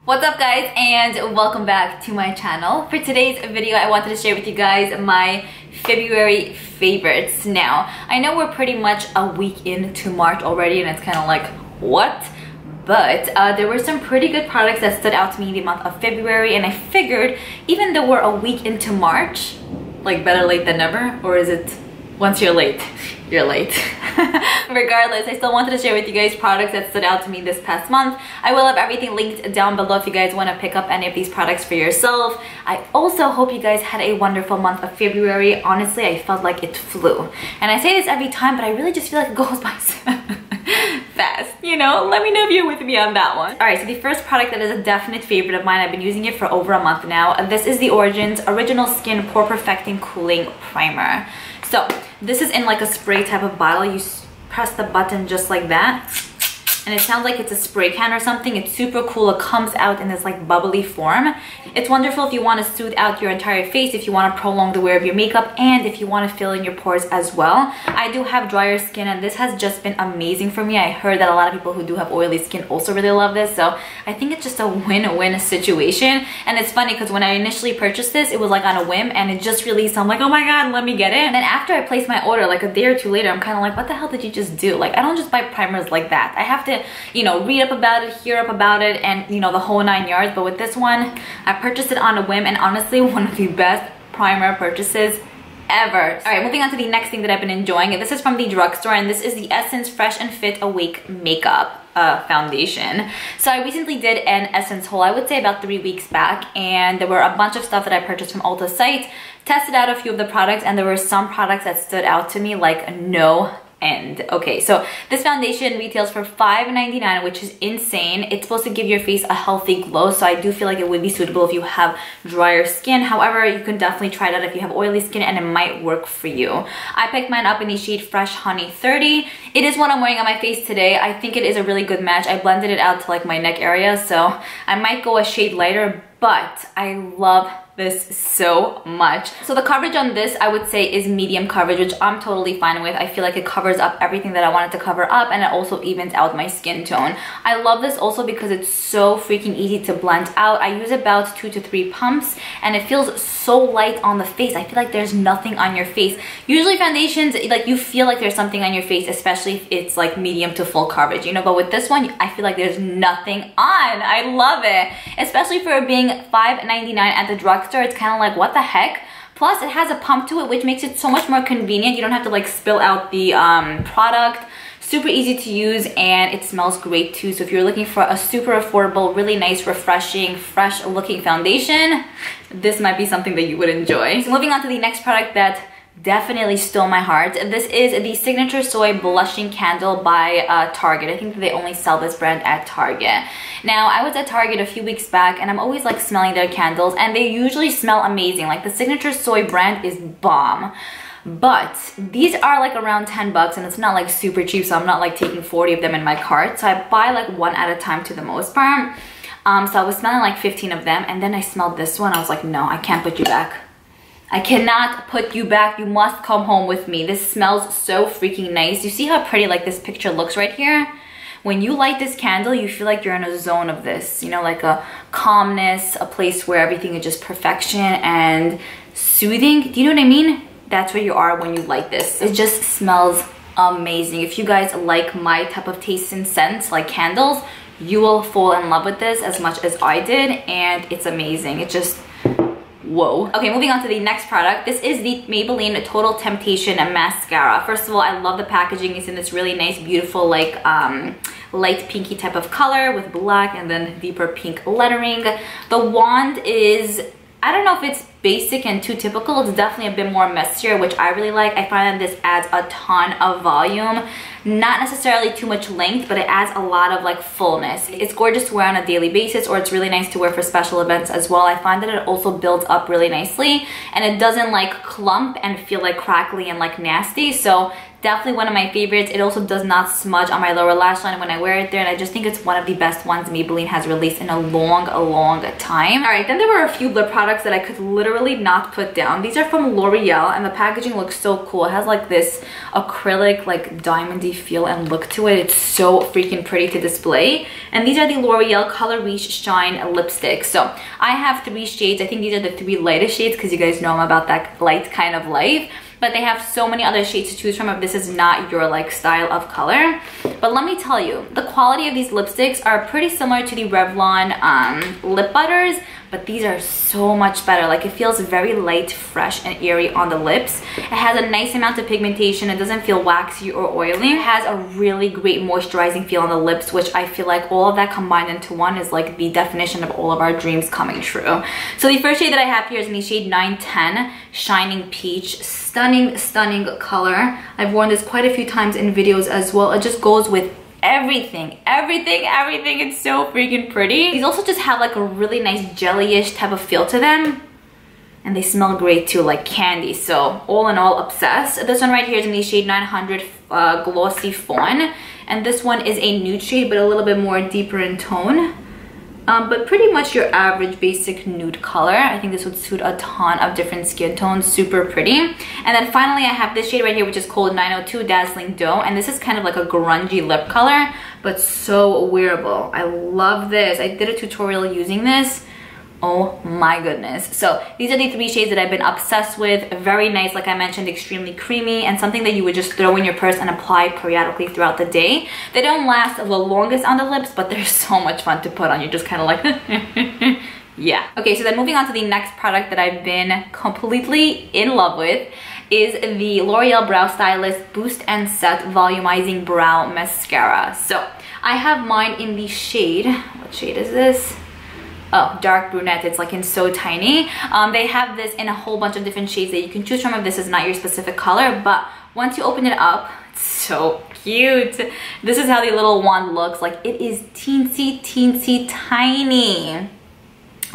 What's up guys, and welcome back to my channel. For today's video, I wanted to share with you guys my February favorites. Now, I know we're pretty much a week into March already and it's kind of like, what? But there were some pretty good products that stood out to me in the month of February, and I figured even though we're a week into March, like better late than never, or is it once you're late, you're late. Regardless, I still wanted to share with you guys products that stood out to me this past month. I will have everything linked down below if you guys want to pick up any of these products for yourself. I also hope you guys had a wonderful month of February. Honestly, I felt like it flew. And I say this every time, but I really just feel like it goes by so fast, you know? Let me know if you're with me on that one. Alright, so the first product that is a definite favorite of mine, I've been using it for over a month now. This is the Origins Original Skin Pore Perfecting Cooling Primer. So this is in like a spray type of bottle. You press the button just like that, and it sounds like it's a spray can or something. It's super cool. It comes out in this like bubbly form. It's wonderful if you want to soothe out your entire face, if you want to prolong the wear of your makeup, and if you want to fill in your pores as well. I do have drier skin and this has just been amazing for me. I heard that a lot of people who do have oily skin also really love this, so I think it's just a win-win situation. And it's funny because when I initially purchased this, it was like on a whim and it just released, so I'm like, oh my god, let me get it. And then after I placed my order, like a day or two later, I'm kind of like, what the hell did you just do? Like, I don't just buy primers like that. I have to, you know, read up about it, hear up about it, and you know, the whole 9 yards. But with this one, I purchased it on a whim, and honestly, one of the best primer purchases ever. All right, moving on to the next thing that I've been enjoying. This is from the drugstore, and this is the Essence Fresh and Fit Awake Makeup foundation. So I recently did an Essence haul, I would say about 3 weeks back, and there were a bunch of stuff that I purchased from Ulta's site, tested out a few of the products, and there were some products that stood out to me like no end. Okay, so this foundation retails for $5.99, which is insane. It's supposed to give your face a healthy glow, so I do feel like it would be suitable if you have drier skin. However, you can definitely try it out if you have oily skin, and it might work for you. I picked mine up in the shade Fresh Honey 30. It is what I'm wearing on my face today. I think it is a really good match. I blended it out to like my neck area, so I might go a shade lighter, but I love this so much. So the coverage on this, I would say, is medium coverage, which I'm totally fine with. I feel like it covers up everything that I wanted to cover up, and it also evens out my skin tone. I love this also because it's so freaking easy to blend out. I use about 2 to 3 pumps, and it feels so light on the face. I feel like there's nothing on your face. Usually foundations, like you feel like there's something on your face, especially if it's like medium to full coverage, you know, but with this one, I feel like there's nothing on. I love it, especially for it being $5.99 at the drugstore. It's kind of like, what the heck? Plus it has a pump to it, which makes it so much more convenient. You don't have to like spill out the product. Super easy to use, and it smells great too. So if you're looking for a super affordable, really nice, refreshing, fresh looking foundation, this might be something that you would enjoy. So moving on to the next product that definitely stole my heart. This is the Signature Soy Blushing Candle by Target. I think they only sell this brand at Target. Now, I was at Target a few weeks back, and I'm always like smelling their candles, and they usually smell amazing. Like the Signature Soy brand is bomb. But these are like around 10 bucks, and it's not like super cheap, so I'm not like taking 40 of them in my cart. So I buy like one at a time to the most part. So I was smelling like 15 of them, and then I smelled this one. I was like, no, I can't put you back. I cannot put you back. You must come home with me. This smells so freaking nice. You see how pretty like this picture looks right here? When you light this candle, you feel like you're in a zone of this, you know, like a calmness, a place where everything is just perfection and soothing. Do you know what I mean? That's where you are when you light this. It just smells amazing. If you guys like my type of taste and scents, like candles, you will fall in love with this as much as I did, and it's amazing. It just, whoa. Okay, moving on to the next product. This is the Maybelline Total Temptation Mascara. First of all, I love the packaging. It's in this really nice, beautiful, like light pinky type of color with black and then deeper pink lettering. The wand is, I don't know if it's basic and too typical. It's definitely a bit more messier, which I really like. I find that this adds a ton of volume. Not necessarily too much length, but it adds a lot of like fullness. It's gorgeous to wear on a daily basis, or it's really nice to wear for special events as well. I find that it also builds up really nicely, and it doesn't like clump and feel like crackly and like nasty. So Definitely one of my favorites. It also does not smudge on my lower lash line when I wear it there, and I just think it's one of the best ones Maybelline has released in a long time. All right, then there were a few lip products that I could literally not put down. These are from L'Oreal, and the packaging looks so cool. It has like this acrylic, like diamondy feel and look to it. It's so freaking pretty to display. And these are the L'Oreal Color Reach Shine lipsticks. So I have 3 shades. I think these are the 3 lightest shades because you guys know I'm about that light kind of life. But they have so many other shades to choose from if this is not your like style of color. But let me tell you, the quality of these lipsticks are pretty similar to the Revlon lip butters, but these are so much better. Like, it feels very light, fresh, and airy on the lips. It has a nice amount of pigmentation. It doesn't feel waxy or oily. It has a really great moisturizing feel on the lips, which I feel like all of that combined into one is like the definition of all of our dreams coming true. So the first shade that I have here is in the shade 910 Shining Peach. Stunning color. I've worn this quite a few times in videos as well. It just goes with everything. It's so freaking pretty. These also just have like a really nice jelly-ish type of feel to them, and they smell great too, like candy. So all in all, obsessed. This one right here is in the shade 900 Glossy Fawn, and this one is a nude shade but a little bit more deeper in tone. But pretty much your average basic nude color. I think this would suit a ton of different skin tones. Super pretty. And then finally I have this shade right here, which is called 902 Dazzling Dough, and this is kind of like a grungy lip color, but so wearable. I love this. I did a tutorial using this. Oh my goodness. So these are the 3 shades that I've been obsessed with. Very nice, like I mentioned, extremely creamy, and something that you would just throw in your purse and apply periodically throughout the day. They don't last the longest on the lips, but they're so much fun to put on. You're just kind of like yeah. Okay, so then moving on to the next product that I've been completely in love with is the L'Oreal Brow Stylist Boost and Set Volumizing Brow Mascara. So I have mine in the shade, what shade is this? Oh, dark brunette. It's like in So Tiny. They have this in a whole bunch of different shades that you can choose from if this is not your specific color, but once you open it up, it's so cute. This is how the little wand looks. Like, it is teensy tiny.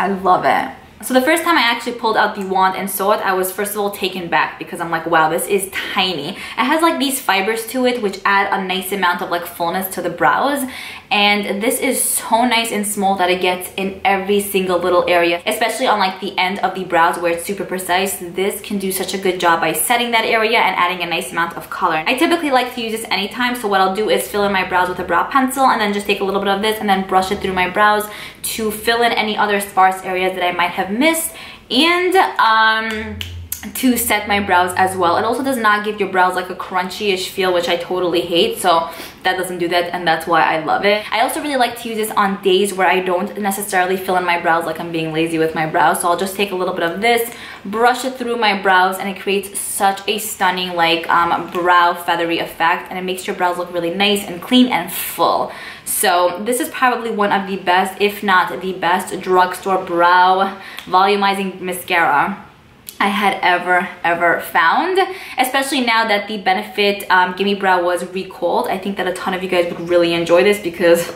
I love it. So the first time I actually pulled out the wand and saw it, I was first of all taken back because I'm like, wow, this is tiny. It has like these fibers to it which add a nice amount of like fullness to the brows, and this is so nice and small that it gets in every single little area, especially on like the end of the brows where it's super precise. This can do such a good job by setting that area and adding a nice amount of color. I typically like to use this anytime, so what I'll do is fill in my brows with a brow pencil and then just take a little bit of this and then brush it through my brows to fill in any other sparse areas that I might have missed, and to set my brows as well. It also does not give your brows like a crunchy-ish feel, which I totally hate, so that doesn't do that, and that's why I love it. I also really like to use this on days where I don't necessarily fill in my brows, like I'm being lazy with my brows, so I'll just take a little bit of this, brush it through my brows, and it creates such a stunning like brow feathery effect, and it makes your brows look really nice and clean and full. So this is probably one of the best, if not the best, drugstore brow volumizing mascara I had ever found, especially now that the Benefit Gimme Brow was recalled. I think that a ton of you guys would really enjoy this because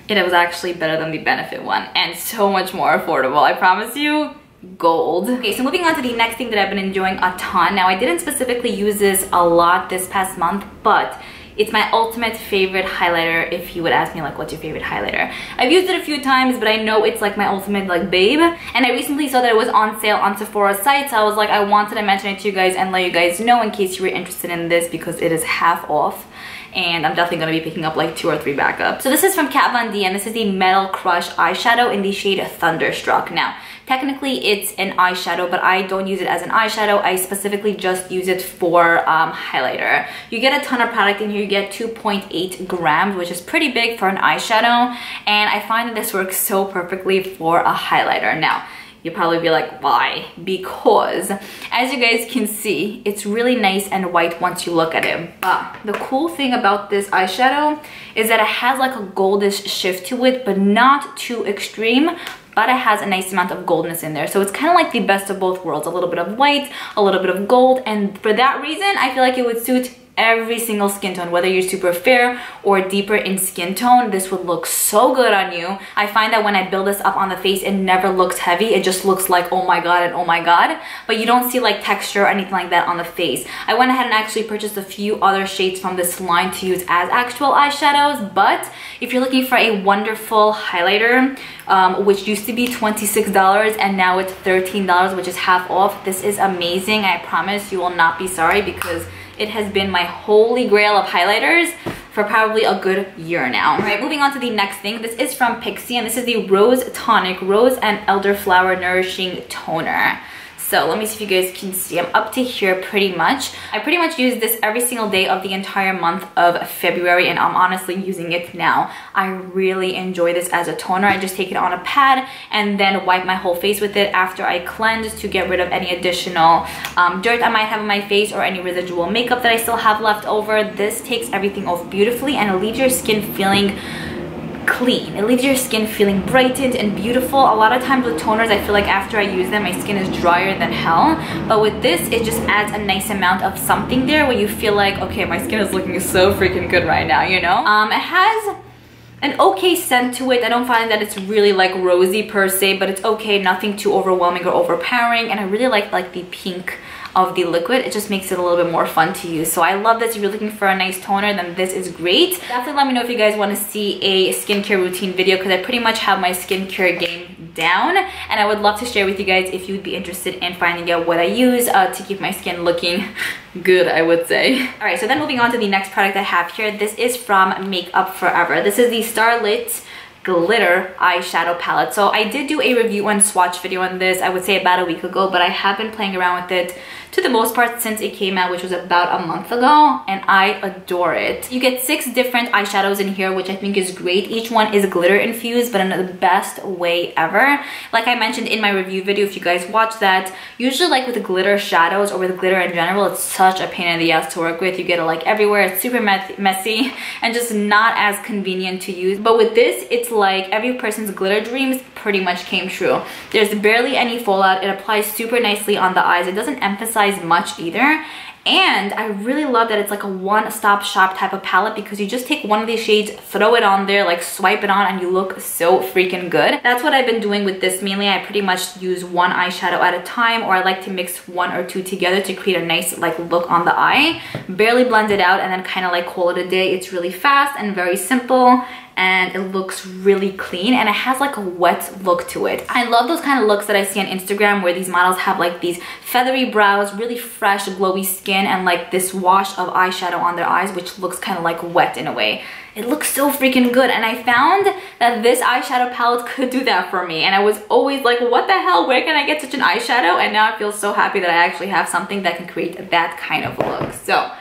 it was actually better than the Benefit one and so much more affordable. I promise you, gold. Okay, so moving on to the next thing that I've been enjoying a ton. Now, I didn't specifically use this a lot this past month, but it's my ultimate favorite highlighter. If you would ask me like, what's your favorite highlighter? I've used it a few times, but I know it's like my ultimate like babe. And I recently saw that it was on sale on Sephora's site, so I was like, I wanted to mention it to you guys and let you guys know in case you were interested in this because it is half off. And I'm definitely going to be picking up like 2 or 3 backups. So this is from Kat Von D, and this is the Metal Crush eyeshadow in the shade Thunderstruck. Now, technically it's an eyeshadow, but I don't use it as an eyeshadow. I specifically just use it for highlighter. You get a ton of product in here. You get 2.8 grams, which is pretty big for an eyeshadow. And I find that this works so perfectly for a highlighter. Now, you'll probably be like, why? Because as you guys can see, it's really nice and white once you look at it. But the cool thing about this eyeshadow is that it has like a goldish shift to it, but not too extreme, but it has a nice amount of goldness in there. So it's kind of like the best of both worlds, a little bit of white, a little bit of gold, and for that reason, I feel like it would suit every single skin tone, whether you're super fair or deeper in skin tone. This would look so good on you. I find that when I build this up on the face, it never looks heavy. It just looks like oh my god and oh my god, but you don't see like texture or anything like that on the face. I went ahead and actually purchased a few other shades from this line to use as actual eyeshadows, but if you're looking for a wonderful highlighter, which used to be $26 and now it's $13, which is half off, this is amazing. I promise you will not be sorry, because it has been my holy grail of highlighters for probably a good year now. All right, moving on to the next thing. This is from Pixi, and this is the Rose Tonic Rose and Elderflower Nourishing Toner. So let me see if you guys can see. I'm up to here pretty much. I pretty much use this every single day of the entire month of February, and I'm honestly using it now. I really enjoy this as a toner. I just take it on a pad and then wipe my whole face with it after I cleanse to get rid of any additional dirt I might have on my face or any residual makeup that I still have left over. This takes everything off beautifully and it leaves your skin feeling clean. It leaves your skin feeling brightened and beautiful. A lot of times with toners, I feel like after I use them, my skin is drier than hell. But with this, it just adds a nice amount of something there where you feel like, okay, my skin is looking so freaking good right now, you know? It has an okay scent to it. I don't find that it's really like rosy per se, but it's okay, nothing too overwhelming or overpowering. And I really like the pink of the liquid. It just makes it a little bit more fun to use. So I love this. If you're looking for a nice toner, then this is great. Definitely let me know if you guys want to see a skincare routine video, because I pretty much have my skincare game down, and I would love to share with you guys if you'd be interested in finding out what I use to keep my skin looking good, I would say. All right, so then moving on to the next product I have here. This is from Makeup Forever. This is the Starlit Glitter eyeshadow palette. So I did do a review and swatch video on this, I would say about a week ago, but I have been playing around with it to the most part since it came out, which was about a month ago, and I adore it. You get 6 different eyeshadows in here, which I think is great. Each one is glitter infused, but in the best way ever. Like I mentioned in my review video, if you guys watch that, usually like with the glitter shadows or with glitter in general, it's such a pain in the ass to work with. You get it like everywhere, it's super messy and just not as convenient to use. But with this, it's like every person's glitter dreams pretty much came true. There's barely any fallout. It applies super nicely on the eyes. It doesn't emphasize much either, and I really love that it's like a one-stop shop type of palette, because you just take one of these shades, throw it on there, like swipe it on, and you look so freaking good. That's what I've been doing with this mainly. I pretty much use one eyeshadow at a time, or I like to mix 1 or 2 together to create a nice like look on the eye, barely blend it out, and then kind of like call it a day. It's really fast and very simple, and it looks really clean, and it has like a wet look to it. I love those kind of looks that I see on Instagram where these models have like these feathery brows, really fresh glowy skin, and like this wash of eyeshadow on their eyes, which looks kind of like wet in a way. It looks so freaking good, and I found that this eyeshadow palette could do that for me, and I was always like, what the hell, where can I get such an eyeshadow? And now I feel so happy that I actually have something that can create that kind of look. So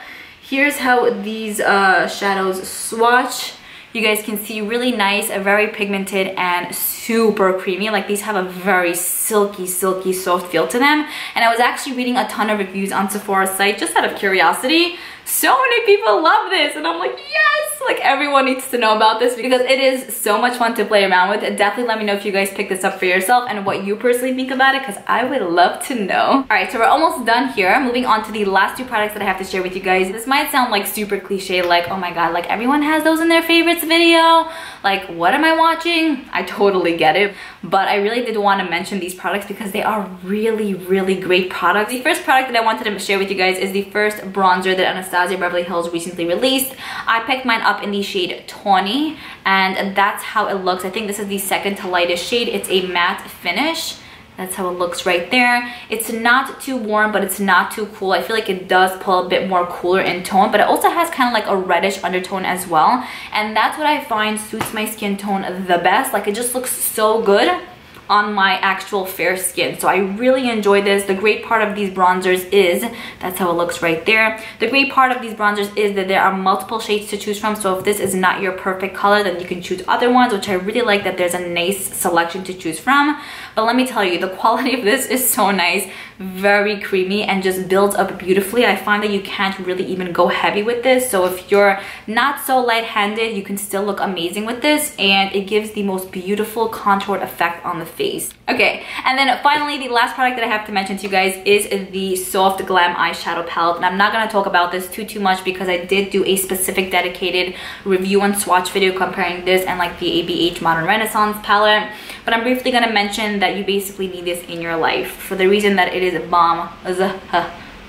here's how these shadows swatch. You guys can see really nice, very pigmented and super creamy. Like these have a very silky soft feel to them. And I was actually reading a ton of reviews on Sephora's site just out of curiosity. So many people love this, and I'm like, yes, like everyone needs to know about this because it is so much fun to play around with. Definitely let me know if you guys pick this up for yourself and what you personally think about it, because I would love to know. All right, so we're almost done here. Moving on to the last 2 products that I have to share with you guys. This might sound like super cliche, like, oh my god, like everyone has those in their favorites video. Like, what am I watching? I totally get it, but I really did want to mention these products because they are really great products. The first product that I wanted to share with you guys is the first bronzer that Anastasia Beverly Hills recently released. I picked mine up in the shade 20, and that's how it looks. I think this is the second to lightest shade. It's a matte finish. That's how it looks right there. It's not too warm, but it's not too cool. I feel like it does pull a bit more cooler in tone, but it also has kind of like a reddish undertone as well. And that's what I find suits my skin tone the best. Like, it just looks so good on my actual fair skin. So I really enjoy this. The great part of these bronzers is, that's how it looks right there. The great part of these bronzers is that there are multiple shades to choose from. So if this is not your perfect color, then you can choose other ones, which I really like that there's a nice selection to choose from. But let me tell you, the quality of this is so nice, very creamy, and just builds up beautifully. I find that you can't really even go heavy with this. So if you're not so light-handed, you can still look amazing with this, and it gives the most beautiful contoured effect on the face. Okay, and then finally, the last product that I have to mention to you guys is the Soft Glam eyeshadow palette. And I'm not gonna talk about this too much because I did do a specific dedicated review and swatch video comparing this and like the ABH Modern Renaissance palette. But I'm briefly gonna mention that you basically need this in your life for the reason that it is bomb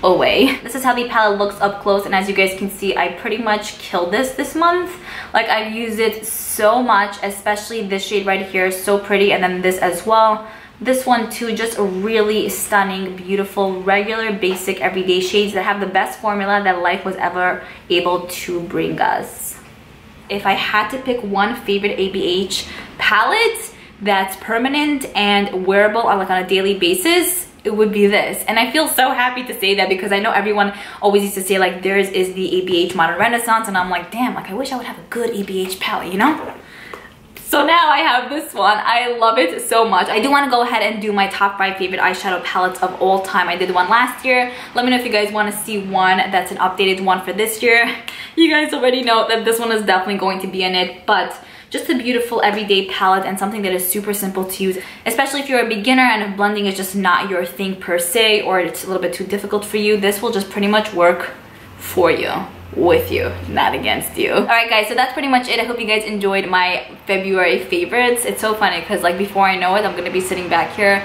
away. This is how the palette looks up close, and as you guys can see, I pretty much killed this month. Like, I've used it so much, especially this shade right here, so pretty, and then this as well. This one too, just really stunning, beautiful, regular, basic, everyday shades that have the best formula that life was ever able to bring us. If I had to pick one favorite ABH palette that's permanent and wearable on like on a daily basis, it would be this. And I feel so happy to say that because I know everyone always used to say like theirs is the ABH Modern Renaissance, and I'm like, damn, like I wish I would have a good ABH palette, you know? So now I have this one. I love it so much. I do want to go ahead and do my top 5 favorite eyeshadow palettes of all time. I did one last year. Let me know if you guys want to see one that's an updated one for this year. You guys already know that this one is definitely going to be in it, but just a beautiful everyday palette and something that is super simple to use, especially if you're a beginner and if blending is just not your thing per se, or it's a little bit too difficult for you. This will just pretty much work for you, with you, not against you. All right guys, so that's pretty much it. I hope you guys enjoyed my February favorites. It's so funny because like before I know it, I'm gonna be sitting back here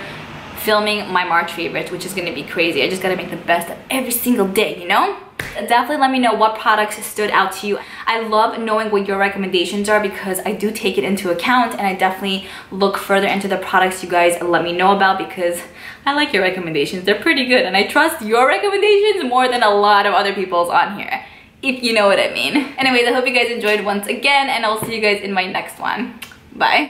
filming my March favorites, which is gonna be crazy. I just gotta make the best of every single day, you know? Definitely let me know what products stood out to you. I love knowing what your recommendations are because I do take it into account, and I definitely look further into the products you guys let me know about because I like your recommendations. They're pretty good, and I trust your recommendations more than a lot of other people's on here, if you know what I mean. Anyways, I hope you guys enjoyed once again, and I'll see you guys in my next one. Bye.